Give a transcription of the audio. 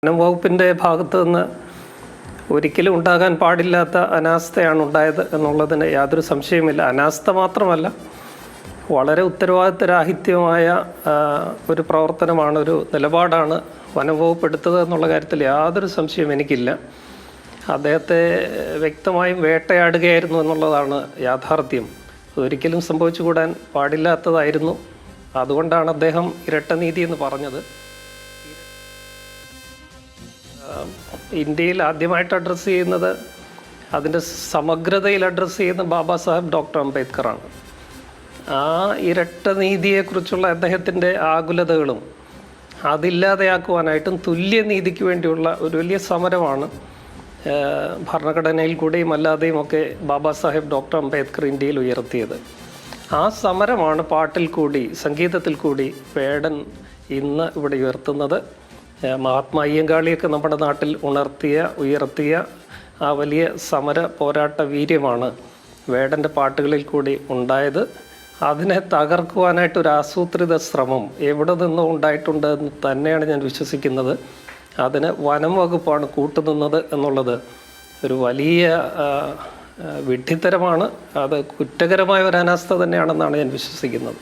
വനം വകുപ്പിൻ്റെ ഭാഗത്തു നിന്ന് ഒരിക്കലും ഉണ്ടാകാൻ പാടില്ലാത്ത അനാസ്ഥയാണ് ഉണ്ടായത് എന്നുള്ളതിന് യാതൊരു സംശയവുമില്ല. അനാസ്ഥ മാത്രമല്ല, വളരെ ഉത്തരവാദിത്തരാഹിത്യമായ ഒരു പ്രവർത്തനമാണ്, ഒരു നിലപാടാണ് വനം വകുപ്പ് എടുത്തത് എന്നുള്ള കാര്യത്തിൽ യാതൊരു സംശയവും എനിക്കില്ല. അദ്ദേഹത്തെ വ്യക്തമായും വേട്ടയാടുകയായിരുന്നു എന്നുള്ളതാണ് യാഥാർത്ഥ്യം. ഒരിക്കലും സംഭവിച്ചുകൂടാൻ പാടില്ലാത്തതായിരുന്നു. അതുകൊണ്ടാണ് അദ്ദേഹം ഇരട്ട നീതി എന്ന് പറഞ്ഞത്. ഇന്ത്യയിൽ ആദ്യമായിട്ട് അഡ്രസ്സ് ചെയ്യുന്നത്, അതിൻ്റെ സമഗ്രതയിൽ അഡ്രസ്സ് ചെയ്യുന്ന ബാബാ സാഹേബ് ഡോക്ടർ അംബേദ്കറാണ്. ആ ഇരട്ട നീതിയെക്കുറിച്ചുള്ള അദ്ദേഹത്തിൻ്റെ ആകുലതകളും അതില്ലാതെയാക്കുവാനായിട്ടും തുല്യനീതിക്ക് വേണ്ടിയുള്ള ഒരു വലിയ സമരമാണ് ഭരണഘടനയിൽ കൂടെയും അല്ലാതെയും ഒക്കെ ബാബാ സാഹേബ് ഡോക്ടർ അംബേദ്കർ ഇന്ത്യയിൽ ഉയർത്തിയത്. ആ സമരമാണ് പാട്ടിൽ കൂടി, സംഗീതത്തിൽ കൂടി വേടൻ ഇന്ന് ഇവിടെ ഉയർത്തുന്നത്. മഹാത്മാ അയ്യങ്കാളിയൊക്കെ നമ്മുടെ നാട്ടിൽ ഉയർത്തിയ ആ വലിയ സമര പോരാട്ട വീര്യമാണ് വേടൻ്റെ പാട്ടുകളിൽ കൂടി ഉണ്ടായത്. അതിനെ തകർക്കുവാനായിട്ട് ഒരു ആസൂത്രിത ശ്രമം എവിടെ നിന്നോ ഉണ്ടായിട്ടുണ്ട് എന്ന് തന്നെയാണ് ഞാൻ വിശ്വസിക്കുന്നത്. അതിന് വനം വകുപ്പാണ് കൂട്ടുനിന്നത് എന്നുള്ളത് ഒരു വലിയ വിഡ്ഢിത്തരമാണ്. അത് കുറ്റകരമായ ഒരു അനാസ്ഥ തന്നെയാണെന്നാണ് ഞാൻ വിശ്വസിക്കുന്നത്.